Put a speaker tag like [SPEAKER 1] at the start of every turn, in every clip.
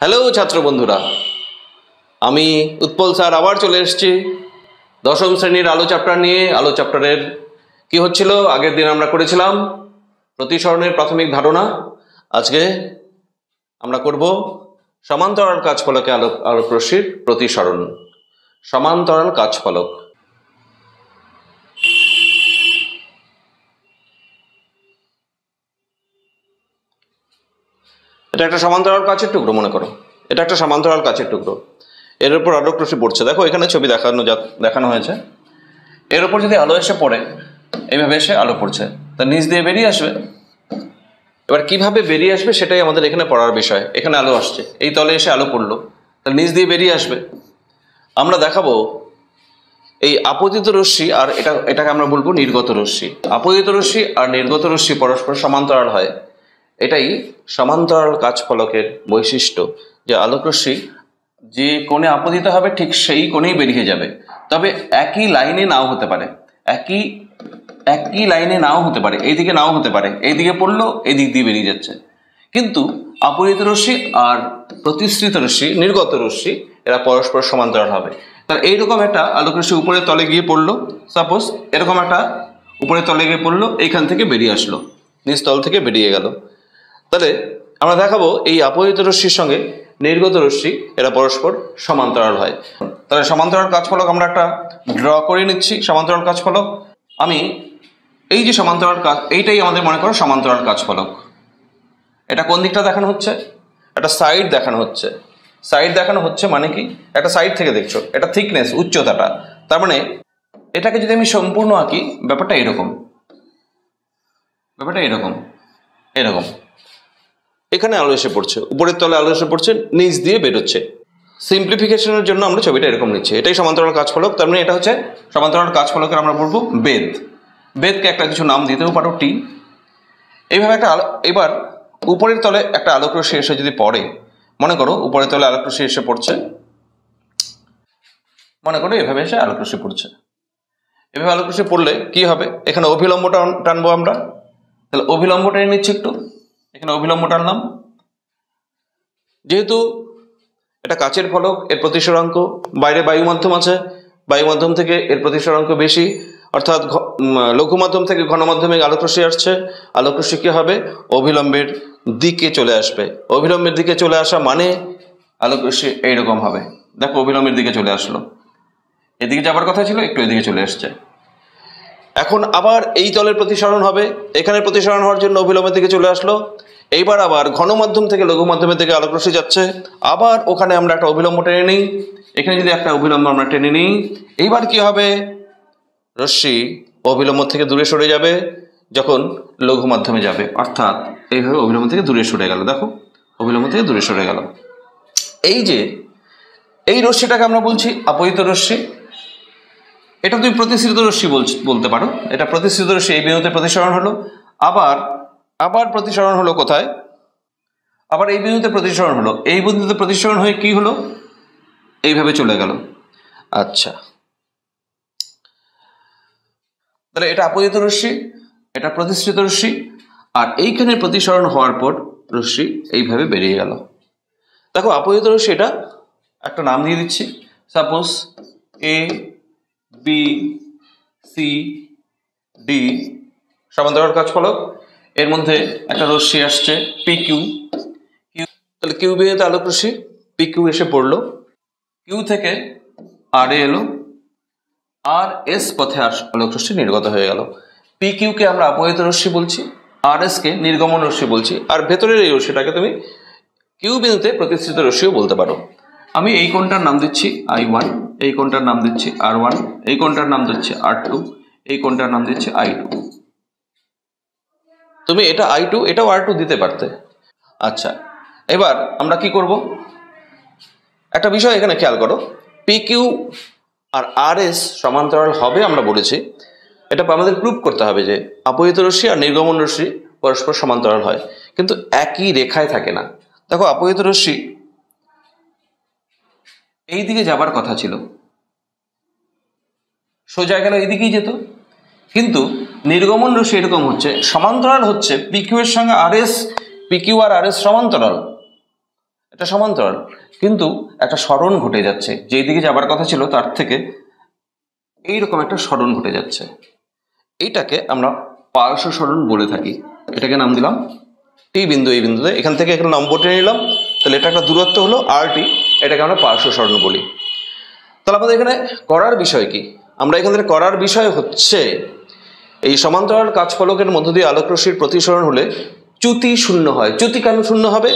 [SPEAKER 1] Hello ছাত্র বন্ধুরা, আমি উৎপল স্যার আবার চলে এসেছি দশম শ্রেণীর আলো চ্যাপ্টার নিয়ে। আলো চ্যাপ্টারের কি হচ্ছিল, আগের দিন আমরা করেছিলাম প্রতিসরণের প্রাথমিক ধারণা। আজকে আমরা করব সমান্তরাল কাজফলকে আলোক রশ্মির প্রতিসরণ। সমান্তরাল কাজফলক, এটা একটা সমান্তরাল কাচের টুকরো, মনে করো এটা একটা সমান্তরাল কাচের টুকরো। এর উপর আলোক রশ্মি পড়ছে, দেখো এখানে ছবি দেখানো হয়েছে। এর উপর যদি আলো এসে পড়ে, এইভাবে এসে আলো পড়ছে, তার নিচ দিয়ে বেরিয়ে আসবে। এবার কিভাবে বেরিয়ে আসবে সেটাই আমাদের এখানে পড়ার বিষয়। এখানে আলো আসছে, এই তলে এসে আলো পড়লো, তার নিচ দিয়ে বেরিয়ে আসবে। আমরা দেখাবো এই আপতিত রশ্মি আর এটাকে আমরা বলবো নির্গত রশ্মি। আপতিত রশ্মি আর নির্গত রশ্মি পরস্পর সমান্তরাল হয়, এটাই সমান্তরাল কাচফলকের বৈশিষ্ট্য। যে আলোক রশ্মি যে কোণে আপতিত হবে ঠিক সেই কোণেই বেরিয়ে যাবে, তবে একই লাইনে নাও হতে পারে, একই লাইনে নাও হতে পারে, এইদিকে নাও হতে পারে, এইদিকে পড়লো এই দিক দিয়ে বেরিয়ে যাচ্ছে। কিন্তু আপতিত রশ্মি আর প্রতিসৃত রশ্মি, নির্গত রশ্মি, এরা পরস্পর সমান্তরাল হবে। তাহলে এইরকম একটা আলোক রশ্মি উপরের তলে গিয়ে পড়লো, সাপোজ এরকম একটা উপরের তলে গিয়ে পড়লো, এইখান থেকে বেরিয়ে আসলো, নিচ তল থেকে বেরিয়ে গেল। তাহলে আমরা দেখাবো এই আপতিত রশ্মির সঙ্গে নির্গত রশ্মি এরা পরস্পর সমান্তরাল হয়। তাহলে সমান্তরাল কাজফলক আমরা একটা ড্র করে নিচ্ছি। সমান্তরাল কাজফলক, আমি এই যে সমান্তরাল কাজ, এইটাই আমাদের মনে করো সমান্তরাল কাজফলক। এটা কোন দিকটা দেখানো হচ্ছে? একটা সাইড দেখানো হচ্ছে। সাইড দেখানো হচ্ছে মানে কি, একটা সাইড থেকে দেখছো, এটা থিকনেস, উচ্চতাটা। তার মানে এটাকে যদি আমি সম্পূর্ণ আঁকি, ব্যাপারটা এরকম, এরকম এখানে আলো এসে পড়ছে, উপরের তলে আলো এসে পড়ছে, নিচ দিয়ে বেরোচ্ছে। সিম্পলিফিকেশনের জন্য আমরা ছবিটা এরকম নিচ্ছি। এটাই সমান্তরাল কাজফলক। তার মানে এটা হচ্ছে সমান্তরাল কাজফলকের আমরা বলবো বেদ। বেদকে একটা কিছু নাম দিতেও পারো, টি। এইভাবে একটা এবার উপরের তলে একটা আলোক রশ্মি এসে যদি পড়ে, মনে করো উপরের তলে আলোক রশ্মি এসে পড়ছে, মনে করো এভাবে এসে আলোক রশ্মি পড়ছে। এভাবে আলোক রশ্মি পড়লে কি হবে, এখানে অভিলম্বটা টানবো আমরা। তাহলে অভিলম্ব টেনে নিচ্ছি একটু, এখানে অভিলম্ব টানলাম। যেহেতু এটা কাচের ফলক, এর প্রতিসরাঙ্ক, বাইরে বায়ু মাধ্যম আছে, বায়ু মাধ্যম থেকে এর প্রতিসরাঙ্ক বেশি, অর্থাৎ লঘু মাধ্যম থেকে ঘন মাধ্যমে আলোক রশ্মি আসছে। আলোক রশ্মি কি হবে, অভিলম্বের দিকে চলে আসবে। অভিলম্বের দিকে চলে আসা মানে আলোক রশ্মি এইরকম হবে। দেখো অভিলম্বের দিকে চলে আসলো, এদিকে যাবার কথা ছিল, একটু এদিকে চলে আসছে। এখন আবার এই তলের প্রতিসরণ হবে, এখানে প্রতিসরণ হওয়ার জন্য অভিলম্বের দিকে চলে আসলো। এইবার আবার ঘন মাধ্যম থেকে লঘু মাধ্যমের দিকে আলোক রশ্মি যাচ্ছে, আবার ওখানে আমরা একটা অভিলম্ব টেনে নিই, এখানে যদি একটা অভিলম্ব আমরা টেনে নিই, এইবার কি হবে, রশ্মি অভিলম্ব থেকে দূরে সরে যাবে যখন লঘু মাধ্যমে যাবে, অর্থাৎ এইভাবে অভিলম্ব থেকে দূরে সরে গেল। দেখো অভিলম্ব থেকে দূরে সরে গেল। এই যে এই রশ্মিটাকে আমরা বলছি আপতিত রশ্মি। এটা তুমি প্রতিসৃত রশ্মি বলতে পারো। এটা প্রতিসৃত রশ্মি, এই বিন্দুতে প্রতিসরণ হলো, আবার প্রতিসরণ হলো কোথায়, আবার এই বিন্দুতে প্রতিসরণ হলো, এই বিন্দুতে প্রতিসরণ হয়ে কি হলো, এইভাবে চলে গেল। আচ্ছা, তাহলে এটা আপতিত রশ্মি, এটা প্রতিসৃত রশ্মি, আর এইখানে প্রতিসরণ হওয়ার পর রশ্মি এইভাবে বেরিয়ে গেল। দেখো আপতিত রশ্মি, এটা একটা নাম দিয়ে দিচ্ছি, suppose A B C D সমান্তরাল কাজফলক। এর মধ্যে একটা রশ্মি আসছে পি কিউ। তাহলে কিউ বিন্দুতে আলোক রশ্মি পি কিউ এসে পড়লো, কিউ থেকে আর এ এলো, আর এস পথে আলোক রশ্মি নির্গত হয়ে গেল। পি কিউকে আমরা আপতিত রশ্মি বলছি, আর এস কে নির্গমন রশ্মি বলছি, আর ভেতরের এই রশ্মিটাকে তুমি কিউ বিন্দুতে প্রতিসৃত রশ্মিও বলতে পারো। আমি এই কোণটার নাম দিচ্ছি I1, এই কোণটার নাম দিচ্ছি R1, এই কোণটার নাম দিচ্ছি R2, এই কোণটার নাম দিচ্ছি I2। তুমি এটা I2, এটাও R2 দিতে পারতে। আচ্ছা, এবার আমরা কি করব, একটা বিষয় এখানে খেয়াল করো, PQ আর RS সমান্তরাল হবে আমরা বলেছি। এটা আমাদের প্রুভ করতে হবে যে আপতিত রশ্মি আর নির্গমন রশ্মি পরস্পর সমান্তরাল হয়, কিন্তু একই রেখায় থাকে না। দেখো আপতিত রশ্মি এই দিকে যাবার কথা ছিল, সোজা গেল এইদিকেই যেত, কিন্তু নির্গমন রশ্মি এরকম হচ্ছে, সমান্তরাল হচ্ছে পিকিউ এর সঙ্গে আরএস, পিকিউ আর আরএস সমান্তরাল। এটা সমান্তরাল, কিন্তু একটা সরণ ঘটে যাচ্ছে, যেই দিকে যাবার কথা ছিল তার থেকে এইরকম একটা সরণ ঘটে যাচ্ছে। এইটাকে আমরা পার্শ্ব সরণ বলে থাকি। এটাকে নাম দিলাম টি বিন্দু। এই বিন্দুতে এখান থেকে একটা নম্বর টেনে নিলাম, তাহলে এটা একটা দূরত্ব হলো আর টি, এটাকে আমরা পার্শ্ব সরণ বলি। তাহলে আমাদের এখানে করার বিষয় কি? আমরা এখান থেকে করার বিষয় হচ্ছে এই সমান্তরাল কাচফলকের মধ্য দিয়ে আলোক রশ্মির প্রতিসরণ হলে চ্যুতি শূন্য হয়। চ্যুতি কেন শূন্য হবে?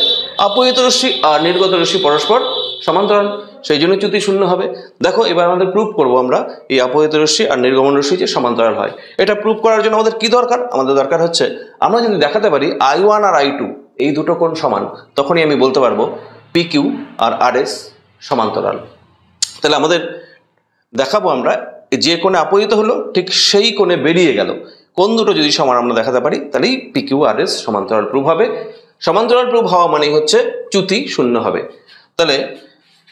[SPEAKER 1] আপতিত রশ্মি আর নির্গত রশ্মি পরস্পর সমান্তরাল, সেই জন্য চ্যুতি শূন্য হবে। দেখো এবার আমাদের প্রুফ করব আমরা এই আপতিত রশ্মি আর নির্গমন রশ্মি যে সমান্তরাল হয়। এটা প্রুফ করার জন্য আমাদের কি দরকার? আমাদের দরকার হচ্ছে আমরা যদি দেখাতে পারি I1 আর I2 এই দুটো কোণ সমান, তখনই আমি বলতে পারবো PQ আর RS সমান্তরাল। তাহলে আমাদের দেখাবো আমরা যে কোণে আপতিত হলো ঠিক সেই কোণে বেরিয়ে গেল কোণ দুটো যদি সমান আমরা দেখাতে পারি, তাহলেই PQ RS সমান্তরাল প্রুফ হবে। সমান্তরাল প্রুফ হওয়া মানেই হচ্ছে চ্যুতি শূন্য হবে। তাহলে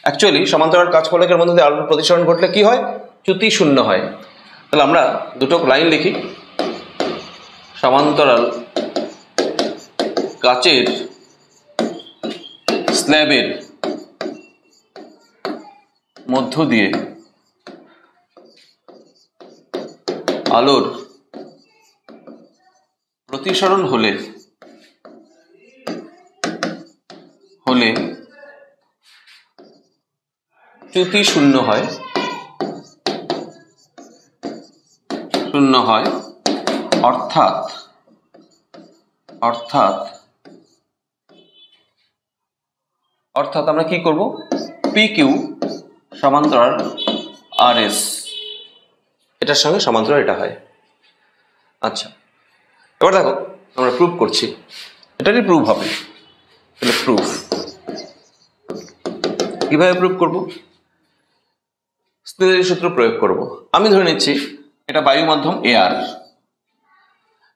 [SPEAKER 1] অ্যাকচুয়ালি সমান্তরাল কাচফলকের মধ্যে দিয়ে আলোর প্রতিসরণ ঘটলে কি হয়? চ্যুতি শূন্য হয়। তাহলে আমরা দুটো লাইন লিখি। সমান্তরাল কাচের স্ল্যাবের মধ্য দিয়ে আলোর প্রতিসরণ হলে চ্যুতি শূন্য হয়। অর্থাৎ আমরা কি করব? PQ সমান্তরাল RS, এটার সঙ্গে সমান্তরাল এটা হয়। আচ্ছা, এবার দেখো আমরা প্রুফ করছি, এটারই প্রুফ হবে। তাহলে প্রুফ কিভাবে প্রুফ করব? স্নেলের সূত্র প্রয়োগ করব। আমি ধরে নিচ্ছি এটা বায়ু মাধ্যম AR,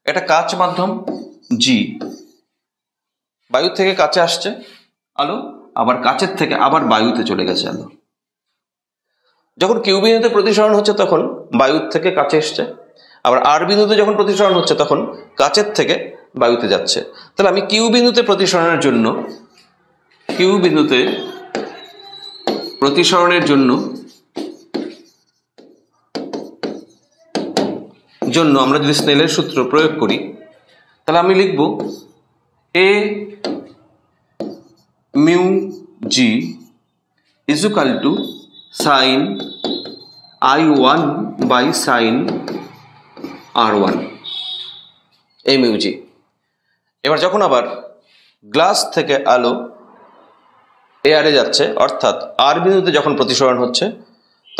[SPEAKER 1] এটা কাচ মাধ্যম G। বায়ু থেকে কাছে আসছে আলো, আবার কাচের থেকে আবার বায়ুতে চলে গেছে আলো। যখন কিউ বিন্দুতে প্রতিসরণ হচ্ছে তখন বায়ুর থেকে কাছে এসছে, আবার আর বিন্দুতে যখন প্রতিসরণ হচ্ছে তখন কাচের থেকে বায়ুতে যাচ্ছে। তাহলে আমি কিউ বিন্দুতে প্রতিসরণের জন্য আমরা যদি স্নেলের সূত্র প্রয়োগ করি, তাহলে আমি লিখব A mu G is equal to sin I1 by sin R1, A mu G। এবার যখন আবার গ্লাস থেকে আলো AR এ যাচ্ছে, অর্থাৎ আর বিন্দুতে যখন প্রতিসরণ হচ্ছে,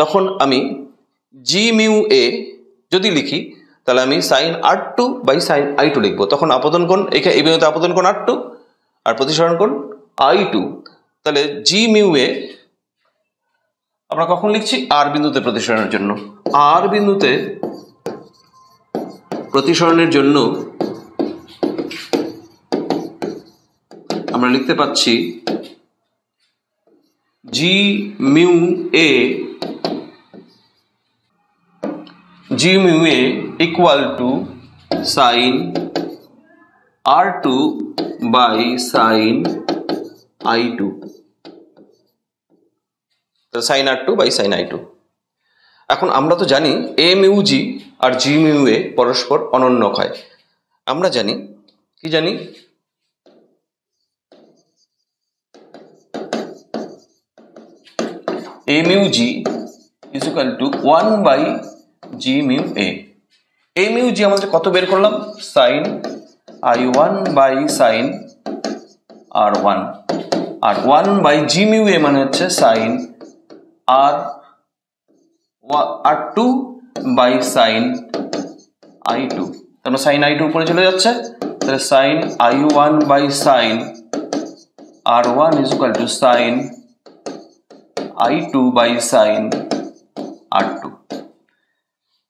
[SPEAKER 1] তখন আমি G mu A যদি লিখি, তাহলে আমি sin R2 by sin I2 লিখবো। তখন আপতন কোণ এই বিন্দুতে আপতন কোণ R2 আর প্রতিসরণ কোণ I2। তাহলে G mu A আমরা কখন লিখছি? আর বিন্দুতে প্রতিসরণের জন্য। আর বিন্দুতে প্রতিসরণের জন্য আমরা লিখতে পাচ্ছি G mu A equal to sin R2 by sin I2, sin R2 by sin I2। এখন আমরা তো জানি A mu G R G mu A পরস্পর অনন্যক হয়। আমরা জানি কি? জানি A mu G is equal to 1 by G mu A। A mu G আমাদের কত বের করলাম? sin I1 by sin R1, R 1 by G mu A মানে হচ্ছে sin R2 by sin I2। তারপর sin I2 উপরে চলে যাচ্ছে, তাহলে sin I1 by sin R1 is equal to sin I2 by sin R2।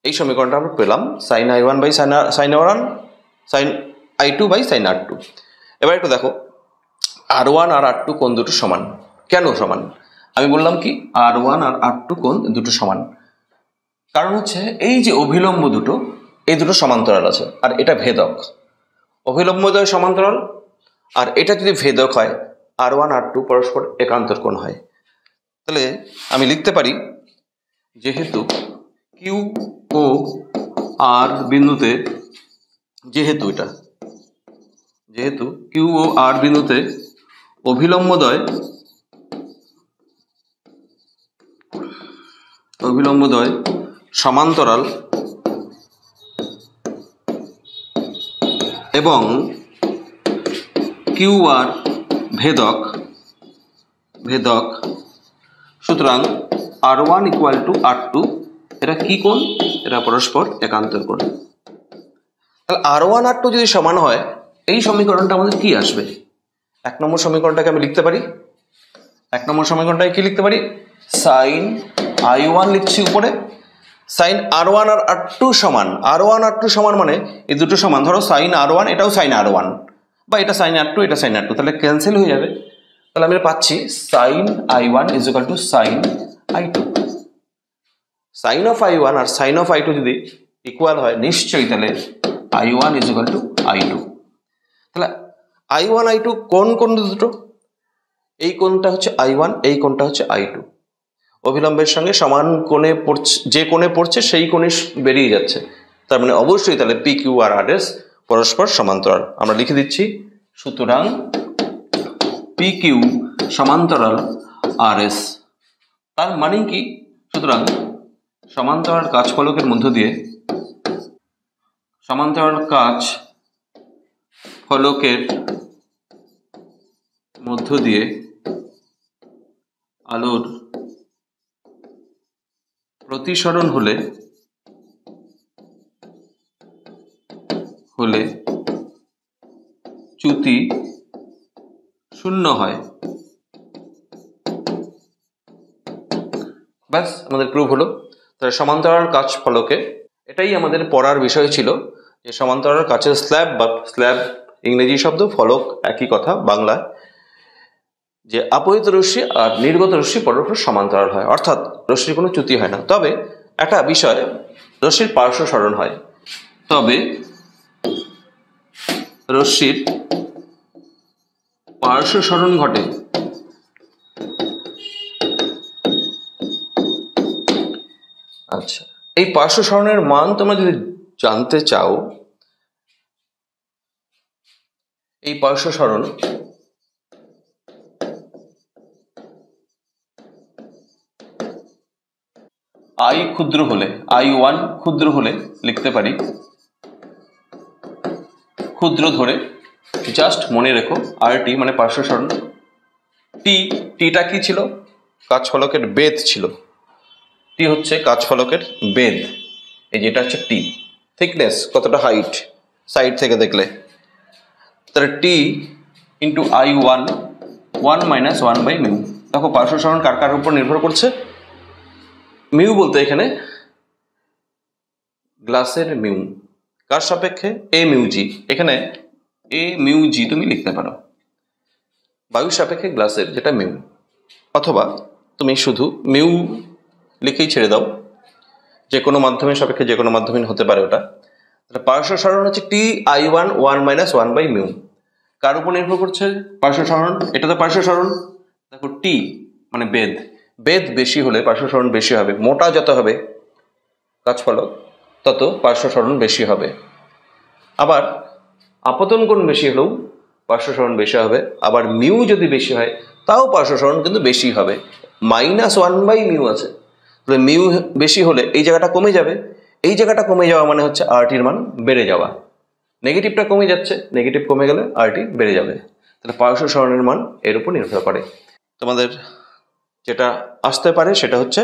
[SPEAKER 1] এই সমীকরণটা আমরা পেলাম, sin I1 by sin R1, sin I2 by sin R2। এবার একটু দেখো R1 আর R2 কোণ দুটো সমান। কেন সমান? আমি বললাম কি R1 আর R2 কোণ দুটো সমান, কারণ হচ্ছে এই যে অভিলম্ব দুটো, এই দুটো সমান্তরাল আছে আর এটা ভেদক। অভিলম্ব দ্বয় সমান্তরাল, আর এটা যদি ভেদক হয় R1 R2 পরস্পর একান্তর কোণ হয়। তাহলে আমি লিখতে পারি যেহেতু কিউ ও আর বিন্দুতে যেহেতু কিউ ও আর বিন্দুতে অভিলম্বদ্বয় সমান্তরাল এবং কিউ আর ভেদক, সুতরাং R1 ইকুয়াল টু R2, এটা কি কোণ? এটা পরস্পর একান্তর কোণ। তাহলে R1 R2 যদি সমান হয়, এই সমীকরণটা আমাদের কি আসবে? 1 নম্বর সমীকরণটাকে আমি লিখতে পারি, 1 নম্বর সমীকরণটাকে কি লিখতে পারি? সাইন I1 লিখছি উপরে, সাইন R1 আর R2 সমান, R1 R2 সমান মানে এই দুটো সমান, ধরো সাইন R1 এটাও সাইন R1, বা এটা সাইন R2 এটা সাইন R2, তাহলে ক্যান্সেল হয়ে যাবে। তাহলে আমি পাচ্ছি sine I1 is equal to sine I2। Sine of I1 আর সাইন অফ I2 যদি ইকুয়াল হয় নিশ্চয়ই তাহলে I1 is equal two I2। তাহলে I1 I2 কোন দুটো? এই কোণটা হচ্ছে I1, এই কোণটা হচ্ছে I2। অভিলম্বের সঙ্গে সমান কোণে পড়ছে, যে কোণে পড়ছে সেই কোণে বেরিয়ে যাচ্ছে, তার মানে অবশ্যই তাহলে পি কিউ আর আর এস পরস্পর সমান্তরাল। আমরা লিখে দিচ্ছি, সুতরাং পি কিউ সমান্তরাল আর এস। তার মানে কি? সুতরাং সমান্তরাল কাজ ফলকের মধ্য দিয়ে, সমান্তরাল কাজ ফলকের মধ্য দিয়ে আলোর প্রতিসরণ হলে চ্যুতি শূন্য হয়। ব্যাস, আমাদের প্রুফ হলো। তাহলে সমান্তরাল কাচ ফলকে, এটাই আমাদের পড়ার বিষয় ছিল, যে সমান্তরাল কাচের স্ল্যাব, বা স্ল্যাব ইংরেজি শব্দ, ফলক একই কথা বাংলায়, যে আপতিত রশ্মি আর নির্গত রশ্মি পরস্পর সমান্তরাল হয়, অর্থাৎ রশ্মির কোনো চ্যুতি হয় না। তবে একটা বিষয়, রশ্মির পার্শ্ব সরণ হয়, তবে রশ্মির পার্শ্ব সরণ ঘটে আচ্ছা, এই পার্শ্ব সরণের মান তোমরা যদি জানতে চাও, এই পার্শ্ব সরণ I ক্ষুদ্র হলে, I1 ক্ষুদ্র হলে লিখতে পারি, ক্ষুদ্র ধরে, জাস্ট মনে রেখো RT মানে পার্শ্ব সরণ, টিটা কি ছিল? কাচ ফলকের বেধ ছিল, টি হচ্ছে কাচ ফলকের বেধ, এই যেটা হচ্ছে টি, থিকনেস, কতটা হাইট সাইড থেকে দেখলে, তাহলে T into I1 1 minus 1 by mu. দেখো পার্শ্ব সরণ কার কার উপর নির্ভর করছে? মিউ বলতে এখানে গ্লাসের মিউ, কার সাপেক্ষে? এ মিউ জি, এখানে এ মিউ জি তুমি লিখতে পারো, বায়ু সাপেক্ষে গ্লাসের যেটা মিউ, অথবা তুমি শুধু মিউ লিখেই ছেড়ে দাও, যে কোনো মাধ্যমের সাপেক্ষে যে কোনো মাধ্যমে হতে পারে ওটা। তাহলে পার্শ্ব সরণ হচ্ছে টি I1 1 মাইনাস 1 বাই মিউ। কার উপর নির্ভর করছে পার্শ্ব সরণ? এটা তো পার্শ্ব সরণ, দেখো টি মানে বেধ, বেধ বেশি হলে পার্শ্ব সরণ বেশি হবে, মোটা যত হবে কাচ ফলক তত পার্শ্ব সরণ বেশি হবে। আবার আপতন কোণ বেশি হলেও পার্শ্ব সরণ বেশি হবে, আবার মিউ যদি বেশি হয় তাও পার্শ্ব সরণ কিন্তু বেশি হবে, মাইনাস 1 বাই মিউ আছে। তাহলে মিউ বেশি হলে এই জায়গাটা কমে যাবে, এই জায়গাটা কমে যাওয়া মানে হচ্ছে আরটির মান বেড়ে যাওয়া, নেগেটিভটা কমে যাচ্ছে, নেগেটিভ কমে গেলে আরটি বেড়ে যাবে। তাহলে পার্শ্ব সরণের মান এর উপর নির্ভর করে। তোমাদের যেটা আসতে পারে সেটা হচ্ছে,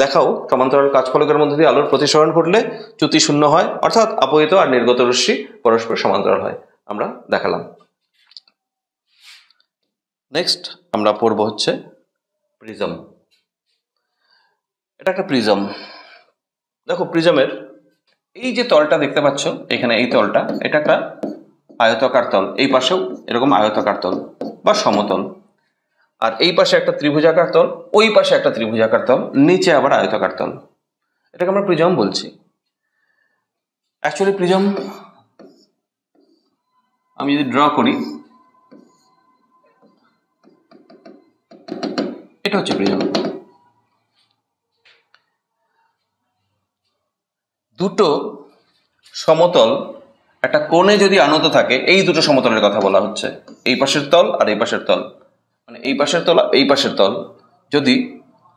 [SPEAKER 1] দেখাও সমান্তরাল কাচ ফলকের মধ্যে দিয়ে আলোর প্রতিসরণ ঘটলে চ্যুতি শূন্য হয়, অর্থাৎ আপতিত আর নির্গত রশ্মি পরস্পর সমান্তরাল হয়, আমরা দেখালাম। নেক্সট আমরা পড়ব হচ্ছে প্রিজম। এটা একটা প্রিজম। দেখো প্রিজমের এই যে তলটা দেখতে পাচ্ছ এখানে, এই তলটা, এটা একটা আয়তাকার তল, এই পাশেও এরকম আয়তাকার তল বা সমতল, আর এই পাশে একটা ত্রিভুজাকার তল, ওই পাশে একটা ত্রিভুজাকার তল, নিচে আবার আয়তাকার তল, এটাকে আমরা প্রিজম বলছি। অ্যাকচুয়ালি প্রিজম আমি যদি ড্র করি, এটা হচ্ছে প্রিজম। দুটো সমতল একটা কোণে যদি আনত থাকে, এই দুটো সমতলের কথা বলা হচ্ছে, এই পাশের তল আর এই পাশের তল, মানে এই পাশের তল আর এই পাশের তল যদি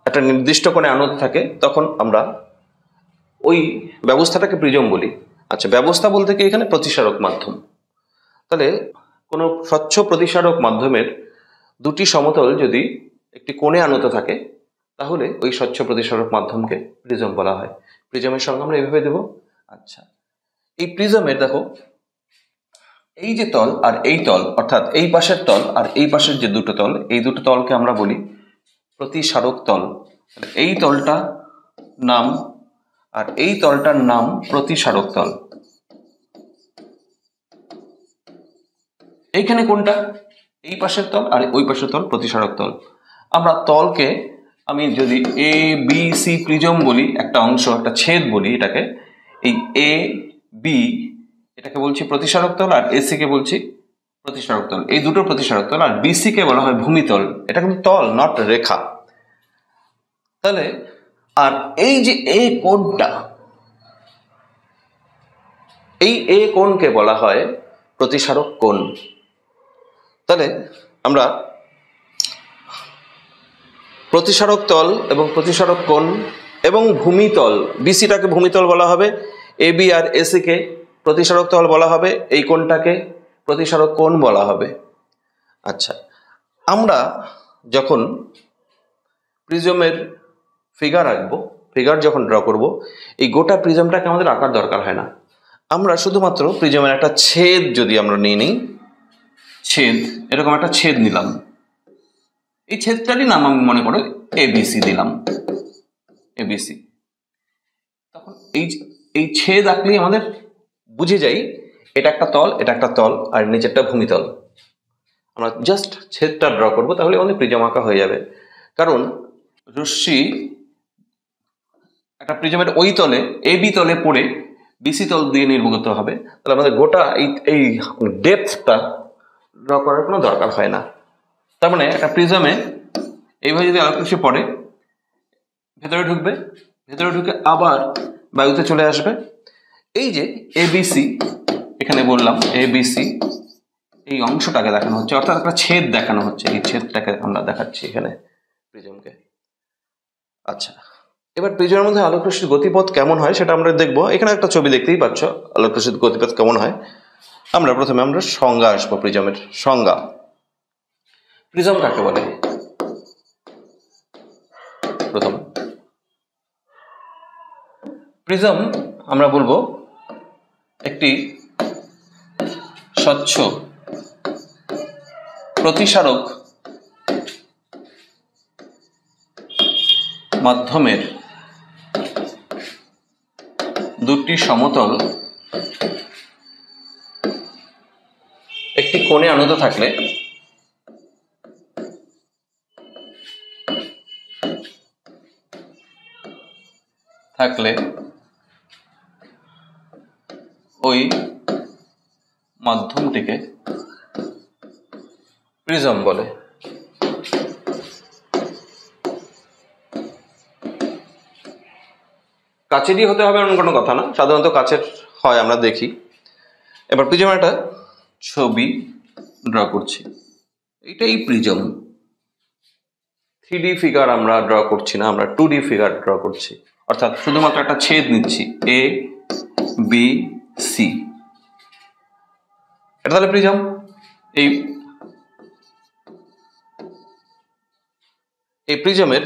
[SPEAKER 1] একটা নির্দিষ্ট কোণে আনত থাকে, তখন আমরা ওই ব্যবস্থাটাকে প্রিজম বলি। আচ্ছা, ব্যবস্থা বলতে কি এখানে প্রতিসারক মাধ্যম। তাহলে কোনো স্বচ্ছ প্রতিসারক মাধ্যমের দুটি সমতল যদি একটি কোণে আনত থাকে, তাহলে ওই স্বচ্ছ প্রতিসারক মাধ্যমকে প্রিজম বলা হয়। প্রিজমের সঙ্গে আমরা এইভাবে দেব। আচ্ছা, এই প্রিজমের দেখো, এই যে তল আর এই তল, অর্থাৎ এই পাশের তল আর এই পাশের যে দুটো তল, এই দুটো তলকে আমরা বলি প্রতিসারক তল। এই তলটা নাম আর এই তলটার নাম প্রতিসারক তল। এইখানে কোনটা? এই পাশের তল আর ওই পাশের তল প্রতিসারক তল। আমরা তলকে, আমি যদি এ বি সি প্রিজম বলি, একটা অংশ, একটা ছেদ বলি এটাকে, এই এ বি এটাকে বলছি প্রতিসারক তল, আর এসি কে বলছি প্রতিসারক তল। এই দুটো প্রতিসারক তল, আর বিসি কে বলা হয় ভূমিতল। এটা কিন্তু তল, নট রেখা। তাহলে আর এই যে এ কোণটা, এই এ কোণকে বলা হয় প্রতিসারক কোণ। তাহলে আমরা প্রতিসারক তল এবং প্রতিসারক কোণ এবং ভূমিতল, বিসিটাকে ভূমিতল বলা হবে, এ বি আর এসি কে প্রতিসারক তল বলা হবে, এই কোণটাকে প্রতিসারক কোণ বলা হবে। আচ্ছা, আমরা যখন প্রিজমের ফিগার আঁকবো, ফিগার যখন ড্র করব, এই গোটা প্রিজমটাকে আমাদের আঁকার দরকার হয় না। আমরা শুধুমাত্র প্রিজমের একটা ছেদ যদি আমরা নিয়ে নিই, ছেদ, এরকম একটা ছেদ নিলাম, এই ছেদটারই নাম আমি মনে করো এবিসি দিলাম, এবিসি। তখন এই ছেদ আঁকলেই আমাদের বুঝে যাই এটা একটা তল, এটা একটা তল, আর নিচেরটা ভূমিতল। আমরা জাস্ট ছেদটা ড্র করবো, তাহলে আমাদের প্রিজম আঁকা হয়ে যাবে। কারণ রশ্মি একটা প্রিজমের ওই তলে, এ বি তলে পড়ে বিসি তল দিয়ে নির্গত হবে, তাহলে আমাদের গোটা এই ডেপথটা ড্র করার কোনো দরকার হয় না। তার মানে একটা প্রিজমে এইভাবে যদি আলোক রশ্মি পড়ে, ভেতরে ঢুকবে, ভেতরে ঢুকে আবার বায়ুতে চলে আসবে। এই যে এবিসি, এখানে বললাম এবিসি, এই অংশটাকে দেখানো হচ্ছে, অর্থাৎ একটা ছেদ দেখানো হচ্ছে, এই ছেদটাকে আমরা দেখাচ্ছি এখানে প্রিজমকে। আচ্ছা, এবার প্রিজমের মধ্যে আলোক রশ্মির গতিপথ কেমন হয় সেটা আমরা দেখবো। এখানে একটা ছবি দেখতেই পাচ্ছ আলোক রশ্মির গতিপথ কেমন হয়। প্রথমে আমরা সংজ্ঞা আসবো, প্রিজমের সংজ্ঞা। প্রিজম কাকে বলে? প্রথম প্রিজম আমরা বলবো একটি স্বচ্ছ প্রতিসারক মাধ্যমের দুটি সমতল একটি কোণে আনত থাকলে ওই মাধ্যমটিকে প্রিজম বলে। কাচেরই হতে হবে এমন কোনো কথা না, সাধারণত কাচের হয়, আমরা দেখি। এবার প্রিজমের একটা ছবি ড্র করছি, এইটাই প্রিজম। 3D ফিগার আমরা ড্র করছি না, আমরা 2D ফিগার ড্র করছি, অর্থাৎ শুধুমাত্র একটা ছেদ নিচ্ছি, এ বি সি, এটা তাহলে প্রিজম। এই প্রিজমের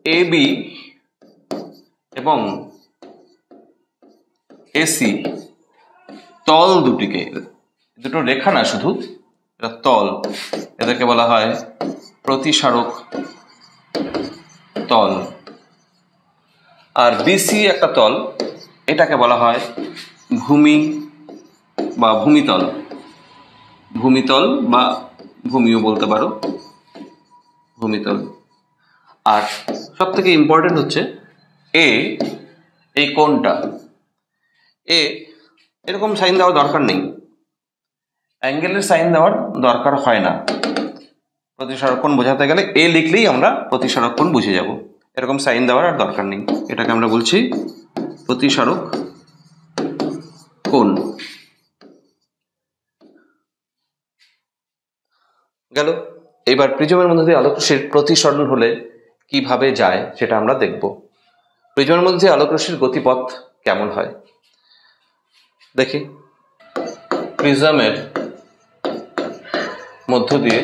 [SPEAKER 1] এ বি এবং এসি তল দুটিকে, দুটো রেখা না শুধু, এটা তল, এদেরকে বলা হয় প্রতিসারক তল। আর বিসি একটা তল, এটাকে বলা হয় ভূমি বা ভূমিতল, ভূমিতল বা ভূমিও বলতে পারো, ভূমিতল। আর সব থেকে ইম্পর্টেন্ট হচ্ছে এই কোণটা, এরকম সাইন দেওয়ার দরকার নেই, অ্যাঙ্গেলের সাইন দেওয়ার দরকার হয় না। প্রতিসরক কোণ বোঝাতে গেলে এ লিখলেই আমরা প্রতিসরক কোণ বুঝে যাব, এরকম সাইন দেওয়ার আর দরকার নেই। এটাকে আমরা বলছি প্রতিসরক কোণ। গেল। এবার প্রিজমের মধ্যে দিয়ে আলোকরশ্মির প্রতিসরণ হলে কিভাবে যায় সেটা আমরা দেখব। প্রিজমের মধ্যে দিয়ে আলোকরশ্মির গতিপথ কেমন হয় দেখি। প্রিজমের মধ্য দিয়ে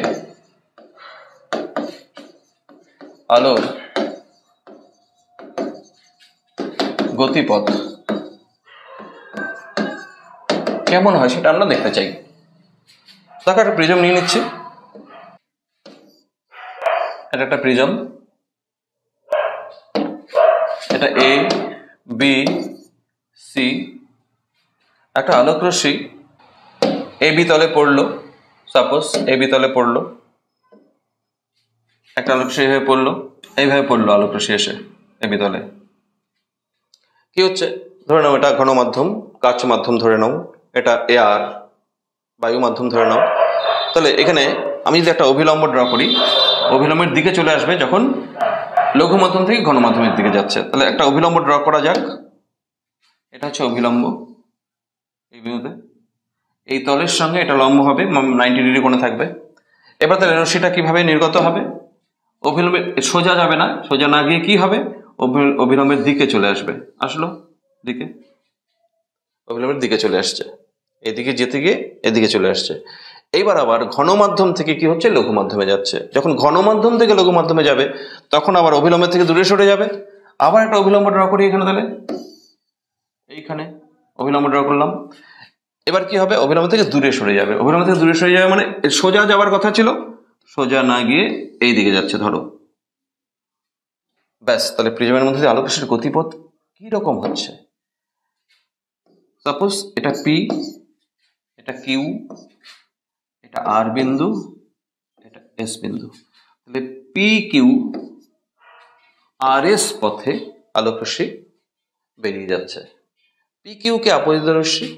[SPEAKER 1] আলোর গতিপথ কেমন হয় সেটা আমরা দেখতে চাই। দেখো একটা প্রিজম নিয়ে নিচ্ছি, এটা একটা প্রিজম, এটা এ বি সি। একটা আলোক রশ্মি এ বি তলে পড়লো, সাপোজ এ বি তলে পড়লো, একটা আলোক রশ্মি এইভাবে পড়লো, এইভাবে পড়লো আলোক রশ্মি এসে এ বি তলে। কি হচ্ছে, ধরে নাও এটা ঘন মাধ্যম, কাচ মাধ্যম ধরে নাও, এটা এয়ার বায়ু মাধ্যম ধরে নাও। তাহলে এখানে আমি যদি একটা অভিলম্ব ড্র করি, অভিলম্বের দিকে চলে আসবে যখন লঘু মাধ্যম থেকে ঘন মাধ্যমের দিকে যাচ্ছে। তাহলে একটা অভিলম্ব ড্র করা যাক। এটা হচ্ছে অভিলম্ব, এই বিন্দুতে এই তলের সঙ্গে এটা লম্ব হবে, 90 ডিগ্রি কোণে থাকবে। এবার তাহলে রশ্মিটা কিভাবে নির্গত হবে, অভিলম্বে সোজা যাবে না, সোজা না গিয়ে কি হবে, অভিলম্বের দিকে চলে আসবে। আসলো দিকে, অভিলম্বের দিকে চলে আসছে, এদিকে যেতে গিয়ে এদিকে চলে আসছে। এইবার আবার ঘন মাধ্যম থেকে কি হচ্ছে, লঘু মাধ্যমে যাচ্ছে। যখন ঘন মাধ্যম থেকে লঘু মাধ্যমে যাবে তখন আবার অভিলম্বের থেকে দূরে সরে যাবে। আবার একটা অভিলম্ব ড্র করি এখানে, তাহলে এইখানে অভিলম্ব ড্র করলাম। এবার কি হবে, অভিলম্ব থেকে দূরে সরে যাবে। অভিলম্ব থেকে দূরে সরে যাবে মানে সোজা যাওয়ার কথা ছিল, সোজা না গিয়ে এই দিকে যাচ্ছে ধরো। ব্যাস, তাহলে প্রিজমের মধ্যে আলোক রশ্মির গতিপথ কি রকম হচ্ছে। সাপোজ এটা পি, এটা কিউ, এটা আর বিন্দু, এটা এস বিন্দু। তাহলে পি কিউ আর এস পথে আলোক রশ্মি বেরিয়ে যাচ্ছে। পি কিউ কে আপতিত রশ্মি,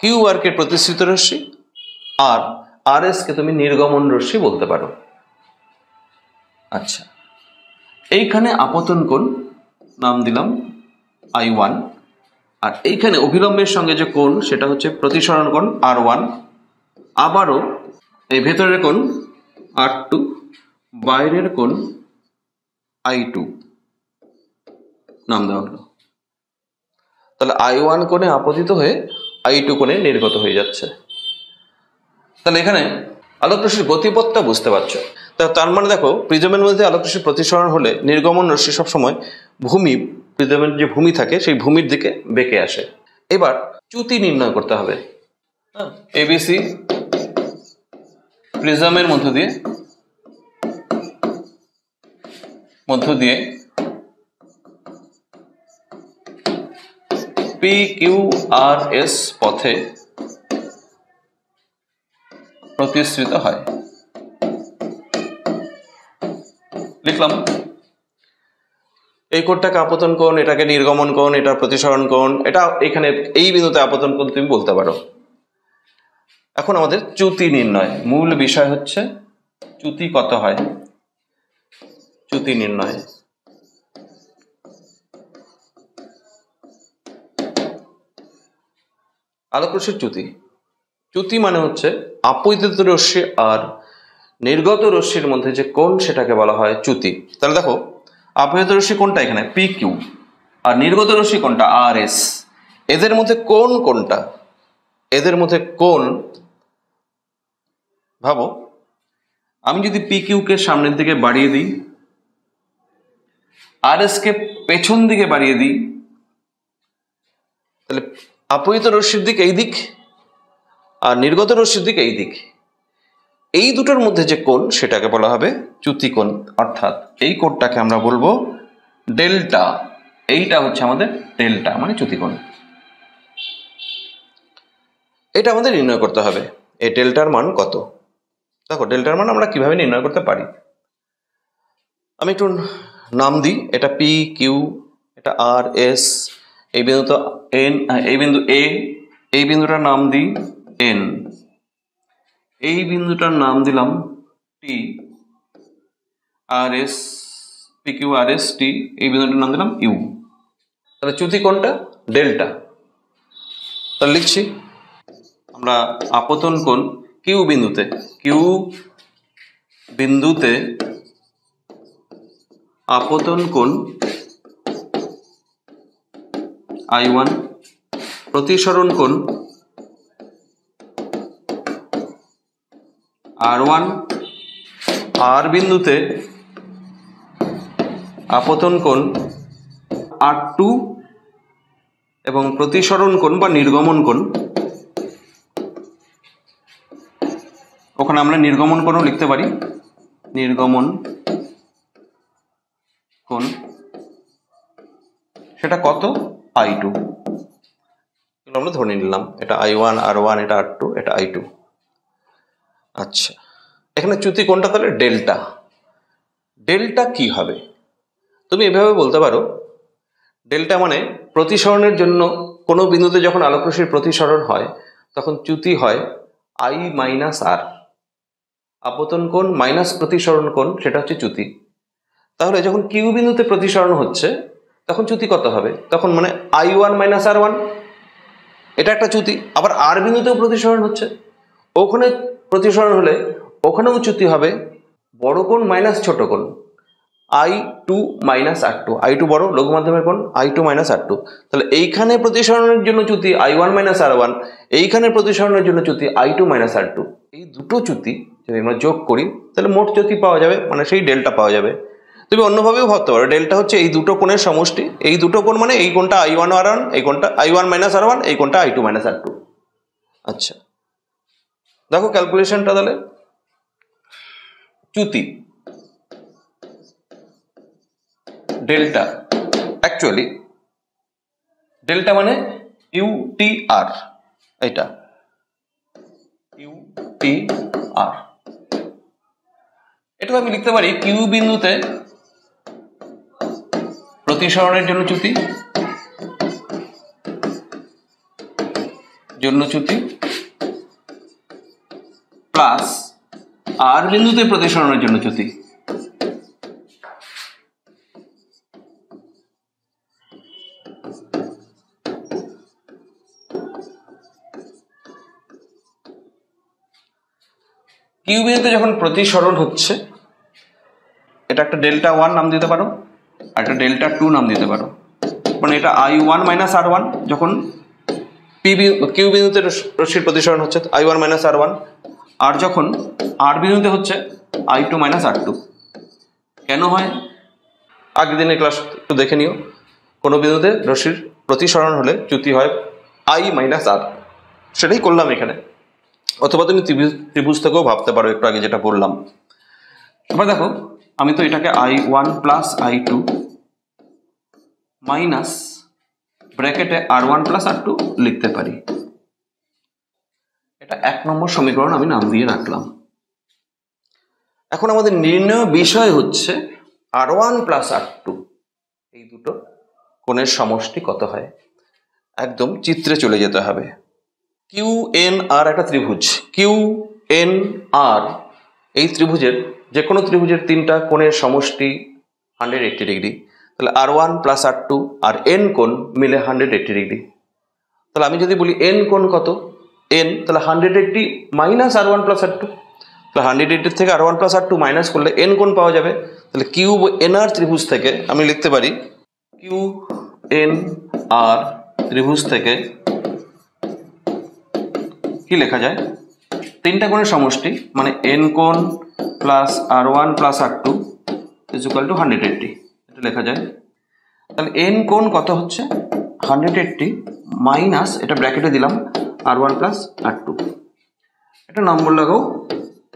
[SPEAKER 1] কিউ আর কে প্রতিসৃত রশ্মি, আর আর এস কে তুমি নির্গমন রশ্মি বলতে পারো। আচ্ছা, এইখানে আপতন কোণ নাম দিলাম I1, আর এইখানে অভিলম্বের সঙ্গে যে কোণ সেটা হচ্ছে প্রতিসরণ কোণ R1। আবারও এই ভেতরের কোণ R2, বাইরের কোণ I2 নাম দেওয়া হলো। তাহলে I1 কোণে আপতিত হয়ে I2 কোণে নির্গত হয়ে যাচ্ছে। তাহলে এখানে আলোক রশ্মির গতিপথটা বুঝতে পারছো। তার মানে দেখো, প্রিজমের মধ্যে আলোক রশ্মির প্রতিসরণ হলে নির্গমন রশ্মি সবসময় ভূমি, প্রিজমের যে ভূমি থাকে সেই ভূমির দিকে বেঁকে আসে। এবার চ্যুতি নির্ণয় করতে হবে। এবিসি প্রিজমের মধ্য দিয়ে পি কিউ আর এস পথে প্রতিসৃত হয়। লিখলাম এই কোণটাকে আপতন কোণ, এটাকে নির্গমন কোণ, এটা প্রতিসরণ কোণ, এটা এখানে এই বিন্দুতে আপতন কোণ তুমি বলতে পারো। এখন আমাদের চ্যুতি নির্ণয়, মূল বিষয় হচ্ছে চ্যুতি কত হয়, চ্যুতি নির্ণয়। আলোক রশ্মির চ্যুতি, চ্যুতি মানে হচ্ছে আপতিত রশ্মি আর নির্গত রশ্মির মধ্যে যে কোণ সেটাকে বলা হয় চ্যুতি। তাহলে দেখো, আপতিত রশ্মি কোনটা এখানে পি কিউ, আর নির্গত রশ্মি কোনটা আর এস। এদের মধ্যে কোণ কোনটা, এদের মধ্যে কোণ ভাবো, আমি যদি পি কিউ কে সামনের দিকে বাড়িয়ে দিই, আর এস কে পেছন দিকে বাড়িয়ে দিই, তাহলে আপতিত রশ্মির দিক এই দিক আর নির্গত রশ্মির দিক এই দিক, এই দুটোর মধ্যে যে কোণ সেটাকে বলা হবে চ্যুতি কোণ। অর্থাৎ এই কোণটাকে আমরা বলবো ডেল্টা। এইটা হচ্ছে আমাদের ডেল্টা, মানে চ্যুতি কোণ। এটা আমাদের নির্ণয় করতে হবে, এই ডেল্টার মান কত। দেখো, ডেল্টার মান আমরা কিভাবে নির্ণয় করতে পারি, আমি একটু নাম দিই। এটা পি কিউ, এটা আর এস, এই বিন্দু তো এন, এই বিন্দু এ, এই বিন্দুটার নাম দিই এন, এই বিন্দুটার নাম দিলাম টি, আর S P Q R S T, এই বিন্দুটার নাম দিলাম ইউ। তাহলে চ্যুতি কোণটা ডেল্টা। তাহলে লিখছি আমরা আপতন কোণ কিউ বিন্দুতে, আপতন কোণ I1, প্রতিসরণ কোণ R1, আর বিন্দুতে আপতন কোণ R2 এবং প্রতিসরণ কোণ বা নির্গমন কোণ, ওখানে আমরা নির্গমন কোণও লিখতে পারি, নির্গমন কোণ, সেটা কত I2। আমরা ধরে নিলাম এটা I1, R1, এটা R2, এটা I2। আচ্ছা, এখানে চ্যুতি কোণটা তাহলে ডেল্টা। ডেল্টা কি হবে? তুমি এভাবে বলতে পারো, ডেল্টা মানে প্রতিসরণের জন্য কোনো বিন্দুতে যখন আলোকরশ্মির প্রতিসরণ হয় তখন চ্যুতি হয় I মাইনাস আর। আপতন কোণ মাইনাস প্রতিসরণ কোণ, সেটা হচ্ছে চ্যুতি। তাহলে যখন কিউ বিন্দুতে প্রতিসরণ হচ্ছে তখন চ্যুতি কত হবে? তখন মানে I1 মাইনাস R1, এটা একটা চ্যুতি। আবার আর বিন্দুতেও প্রতিসরণ হচ্ছে, ওখানে প্রতিসরণ হলে ওখানেও চ্যুতি হবে বড় কোণ মাইনাস ছোট কোণ, I2 মাইনাস R2। I2 বড় লঘু মাধ্যমের কোণ, I2 মাইনাস R2। তাহলে এইখানে প্রতিসরণের জন্য চ্যুতি I1 মাইনাস R1, এইখানে প্রতিসরণের জন্য চ্যুতি I2 মাইনাস R2। এই দুটো চ্যুতি যদি আমরা যোগ করি তাহলে মোট চ্যুতি পাওয়া যাবে, মানে সেই ডেল্টা পাওয়া যাবে। তুমি অন্যভাবেও ভাবতে পারো, ডেল্টা হচ্ছে এই দুটো কোণের সমষ্টি। এই দুটো কোণ মানে এই কোণটা I1 R1, এই কোণটা I1 মাইনাস R1, এই কোণটা I2 মাইনাস R2। আচ্ছা, দেখো ক্যালকুলেশনটা তাহলে। চ্যুতি ডেল্টা, অ্যাকচুয়ালি ডেল্টা মানে UTR, এটা UTR। এটা আমি লিখতে পারি কিউ বিন্দুতে প্রতিসরণের জন্য চ্যুতি, প্লাস আর বিন্দুতে প্রতিসরণের জন্য চ্যুতি। কিউ বিন্দুতে যখন প্রতিসরণ হচ্ছে এটা একটা ডেল্টা 1 নাম দিতে পারো, আর একটা ডেল্টা 2 নাম দিতে পারো। মানে এটা I1 মাইনাস R1 যখন কিউ বিন্দুতে রশ্মির প্রতিসরণ হচ্ছে I1 মাইনাস R1, আর যখন আর বিন্দুতে হচ্ছে I2 মাইনাস R2। কেন হয় আগের দিনের ক্লাস একটু দেখে নিও। কোনো বিন্দুতে রশ্মির প্রতিসরণ হলে চ্যুতি হয় I মাইনাস R, সেটাই করলাম এখানে। অথবা তুমি ত্রিভুজ থেকেও ভাবতে পারো, একটু আগে যেটা বললাম। এবার দেখো, আমি তো এটাকে I1 প্লাস I2 মাইনাস ব্র্যাকেটে R1 প্লাস R2 লিখতে পারি। এটা 1 নম্বর সমীকরণ আমি নাম দিয়ে রাখলাম। এখন আমাদের নির্ণয় বিষয় হচ্ছে R1 প্লাস R2, এই দুটো কোণের সমষ্টি কত হয়। একদম চিত্রে চলে যেতে হবে। QNR একটা ত্রিভুজ, QNR এই ত্রিভুজের যে কোনো ত্রিভুজের তিনটা কোণের সমষ্টি 180 ডিগ্রি। তাহলে R1 প্লাস R2 আর N কোণ মিলে 180 ডিগ্রি। তাহলে আমি যদি বলি N কোণ কত, N, তাহলে 180 মাইনাস R1 প্লাস R2। তাহলে 180 থেকে R1 প্লাস R2 মাইনাস করলে N কোণ পাওয়া যাবে। তাহলে QNR ত্রিভুজ থেকে আমি লিখতে পারি, QNR ত্রিভুজ থেকে কি লেখা যায়, তিনটা কোণের সমষ্টি মানে N কোণ plus R1 plus R2 is equal to 180, এটা লেখা যায়। তাহলে N কোণ কত হচ্ছে 180 মাইনাস, এটা ব্র্যাকেটে দিলাম R1 প্লাস R2, এটা নম্বর লাগাও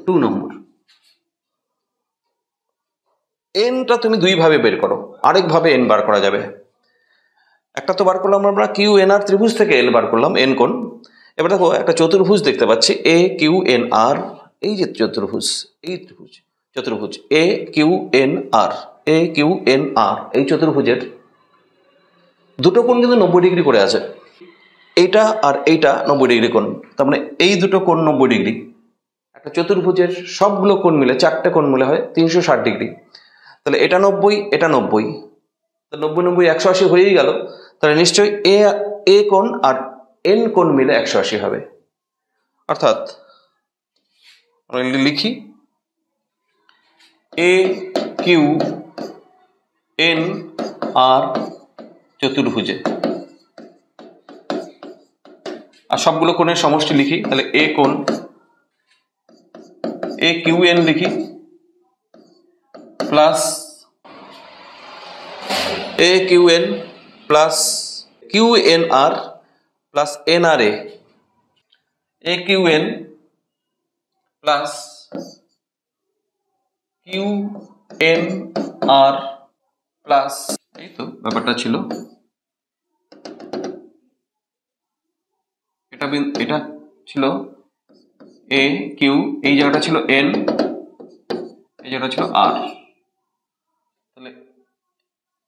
[SPEAKER 1] 2 নম্বর। Nটা তুমি দুই ভাবে বের করো, আরেকভাবে N বার করা যাবে। একটা তো বার করলাম আমরা QNR ত্রিভুজ থেকে N বার করলাম, N কোণ। এবার দেখো একটা চতুর্ভুজ দেখতে পাচ্ছি AQNR, এই যে চতুর্ভুজ, এই চতুর্ভুজ AQNR, এই চতুর্ভুজের দুটো কোণ কিন্তু 90 ডিগ্রি করে আছে। এইটা আর এইটা 90 ডিগ্রি কোণ, তার মানে এই দুটো কোণ 90 ডিগ্রি। একটা চতুর্ভুজের সবগুলো কোণ মিলে 4টে কোণ মিলে হয় 360 ডিগ্রি। তাহলে এটা 90, এটা 90, 90 90 180 হয়েই গেল। তাহলে নিশ্চয়ই এ কোণ আর এন কোণ মিলে 180 হবে। অর্থাৎ আমরা লিখি এ কিউ এন আর চতুর্ভুজে, আর সবগুলো কোণের সমষ্টি লিখি। তাহলে এ কোণ এ কিউ এন লিখি plus A Q N plus Q N R plus N R A Q N plus Q N R plus, এই তো ব্যাপারটা ছিল। এটা ছিল এ কিউ, এই জায়গাটা ছিল এন, এই জায়গাটা ছিল আর। তাহলে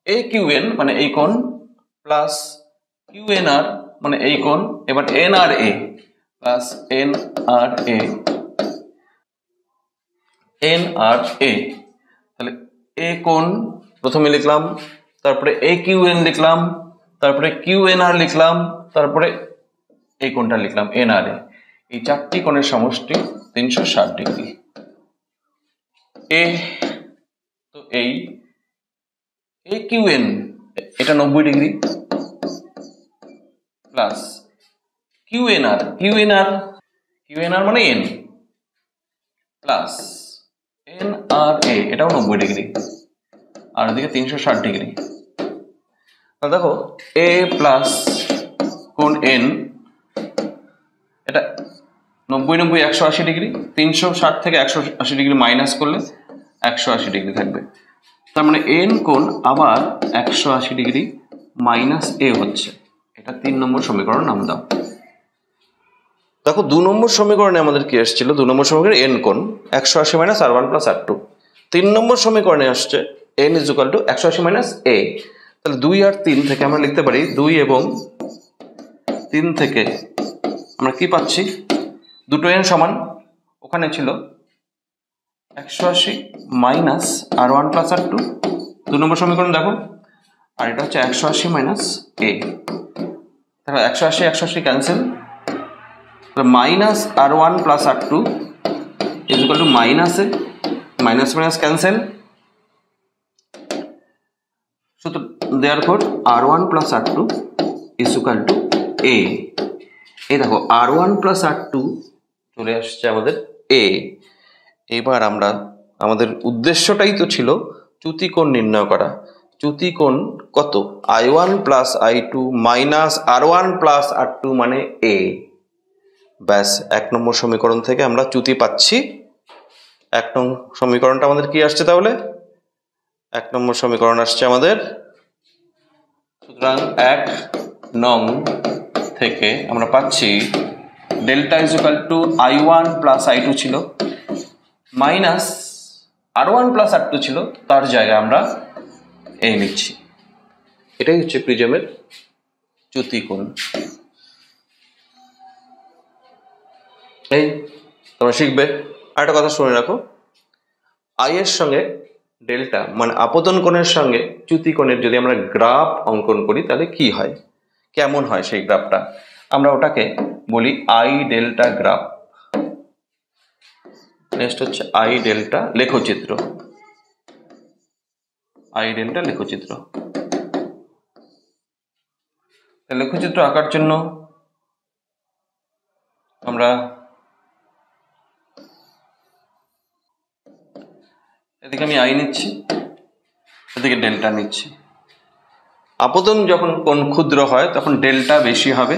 [SPEAKER 1] এ কিউ এন মানে এই কোণ প্লাস কিউ এন আর মানে এই কোণ, এবার এন আর এ প্লাস এন আর এ, এন আর এ। তাহলে এ কোণ প্রথমে লিখলাম, তারপরে এ কিউ এন লিখলাম, তারপরে কিউ এন আর লিখলাম, তারপরে এই কোণটা লিখলাম এন আর এ। এই 4টি কোণের সমষ্টি 360 ডিগ্রি। এ তো এই এ কিউ এন এটা 90 ডিগ্রি প্লাস কিউ এন আর, কিউ এন আর মানে এন প্লাস এন আর এ এটাও 90 ডিগ্রি, আর এদিকে 360 ডিগ্রি। দেখো এ প্লাস কোণ এন এটা 90 90 180 ডিগ্রি, 360 থেকে 180 ডিগ্রি মাইনাস করলে 180 ডিগ্রি থাকবে। তার মানে এন কোণ আবার 180 ডিগ্রি মাইনাস এ হচ্ছে। এটা 3 নম্বর সমীকরণ নাম দাও। দেখো 2 নম্বর সমীকরণে আমাদের কি এসেছিল? 2 নম্বর সমীকরণে এন কোণ 180 minus R one plus R two. 3 নম্বর সমীকরণে আসছে N is equal to 180 minus A. তাহলে 2 আর 3 থেকে আমরা লিখতে পারি 2 এবং 3 থেকে আমরা কি পাচ্ছি? দুটো এন সমান, ওখানে ছিল 180 minus R one plus R two 2 নম্বর সমীকরণ দেখো, আর এটা হচ্ছে 180 মাইনাস এ। তাহলে 180 180 cancel, minus R one plus R two is equal to minus A, minus minus cancel, সুতরাং therefore R one plus R two is equal to A. এই দেখো R one plus R two চলে আসছে আমাদের এ। এবার আমরা আমাদের উদ্দেশ্যটাই তো ছিল চ্যুতিকোণ নির্ণয় করা। চ্যুতিকোণ কত? I1 plus I2 minus R1 plus R2 মানে এ। ব্যাস 1 নম্বর সমীকরণ থেকে আমরা চ্যুতি পাচ্ছি। 1 নম্বর সমীকরণটা আমাদের কি আসছে তাহলে? 1 নম্বর সমীকরণ আসছে আমাদের, সুতরাং 1 নং থেকে আমরা পাচ্ছি delta is equal two I1 plus I2 ছিল, মাইনাস R1 প্লাস R2 ছিল, তার জায়গায় আমরা এ লিখছি। এটাই হচ্ছে প্রিজমের চ্যুতিকোণ। এই তোমরা শিখবে। আরেকটা কথা শুনে রাখো, আই এর সঙ্গে ডেল্টা মানে আপতন কোণের সঙ্গে চ্যুতিকোণের যদি আমরা গ্রাফ অঙ্কন করি তাহলে কি হয়, কেমন হয় সেই গ্রাফটা, আমরা ওটাকে বলি আই ডেল্টা গ্রাফ। নেক্সট হচ্ছে আই ডেল্টা লেখচিত্র। আই ডেল্টা লেখচিত্র। লেখচিত্র আঁকার জন্য আমরা এদিকে আমি আই নিচ্ছি, এদিকে ডেল্টা নিচ্ছি। আপতন যখন কোণ ক্ষুদ্র হয় তখন ডেল্টা বেশি হবে,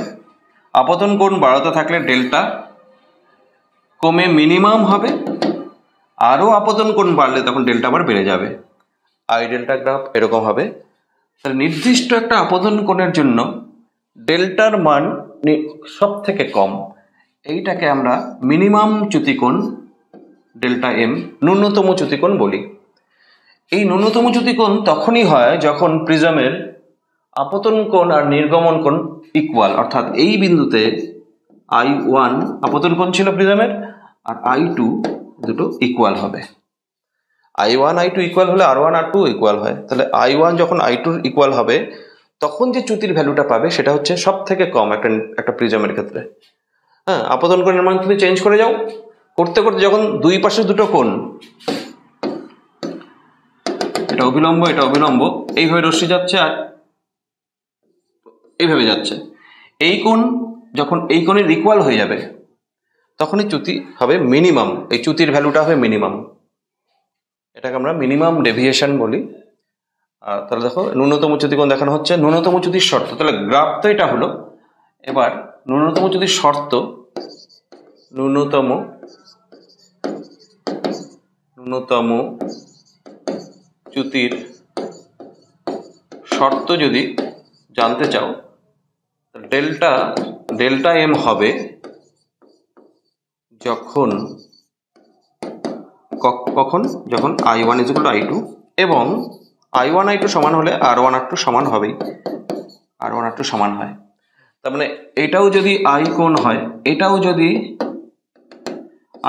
[SPEAKER 1] আপতন কোণ বাড়াতে থাকলে ডেল্টা কমে মিনিমাম হবে, আরও আপতন কোণ বাড়লে তখন ডেল্টা আবার বেড়ে যাবে। আই ডেল্টা গ্রাফ এরকম হবে। তাহলে নির্দিষ্ট একটা আপতন কোণের জন্য ডেল্টার মান সব থেকে কম, এইটাকে আমরা মিনিমাম চ্যুতিকোণ ডেল্টা এম, ন্যূনতম চ্যুতিকোণ বলি। এই ন্যূনতম চ্যুতিকোণ তখনই হয় যখন প্রিজমের আপতন কোণ আর নির্গমন কোণ ইকুয়াল, অর্থাৎ এই বিন্দুতে I1 আপতন কোণ ছিল প্রিজমের, আর I2 দুটো ইকুয়াল হবে। I1 I2 ইকুয়াল হলে R1 R2 ইকুয়াল হয়, তাহলে I1 যখন I2 ইকুয়াল হবে তখন যে চ্যুতির ভ্যালুটা পাবে সেটা হচ্ছে সব থেকে কম একটা প্রিজমের ক্ষেত্রে। হ্যাঁ, আপতন কোণের মান তুমি চেঞ্জ করে যাও, করতে করতে যখন দুই পাশে দুটো কোণ, এটা অভিলম্ব এটা অভিলম্ব, এইভাবে রশ্মি যাচ্ছে আর এইভাবে যাচ্ছে, এই কোণ যখন এই কোণের ইকুয়াল হয়ে যাবে তখনই চ্যুতি হবে মিনিমাম, এই চ্যুতির ভ্যালুটা হবে মিনিমাম। এটাকে আমরা মিনিমাম ডেভিয়েশন বলি। আর তাহলে দেখো ন্যূনতম চ্যুতি কোণ দেখানো হচ্ছে, ন্যূনতম চ্যুতির শর্ত, তাহলে গ্রাফ তো এটা হলো। এবার ন্যূনতম চ্যুতির শর্ত, ন্যূনতম চ্যুতির শর্ত যদি জানতে চাও, ডেল্টা এম হবে যখন যখন I1 = I2 এবং I1 I2 সমান হলে R1 R2 সমান হবেই, R1 R2 সমান হয়। তার মানে এটাও যদি I কোণ হয়, এটাও যদি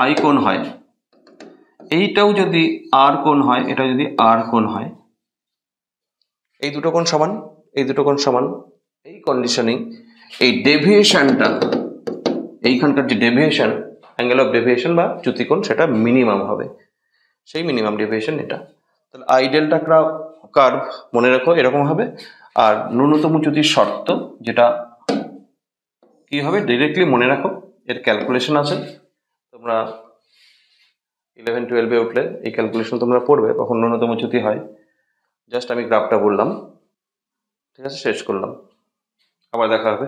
[SPEAKER 1] I কোণ হয়, এইটাও যদি R কোণ হয়, এটা যদি R কোণ হয়, এই দুটো কোণ সমান, এই দুটো কোণ সমান, এই কন্ডিশনিং এই ডেভিয়েশনটা, এইখানকার যে ডেভিয়েশন, অ্যাঙ্গেল অফ ডেভিয়েশন বা চ্যুতি কোণ, সেটা মিনিমাম হবে, সেই মিনিমাম ডেভিয়েশন এটা। তাহলে I ডেল্টা কার্ভ মনে রাখো এরকম হবে। আর ন্যূনতম চ্যুতির শর্ত যেটা কি হবে ডিরেক্টলি মনে রাখো, এর ক্যালকুলেশন আছে, তোমরা 11-12-এ উঠলে এই ক্যালকুলেশন তোমরা পড়বে কখন ন্যূনতম চ্যুতি হয়। জাস্ট আমি গ্রাফটা বললাম, ঠিক আছে, শেষ করলাম, আবার দেখা হবে।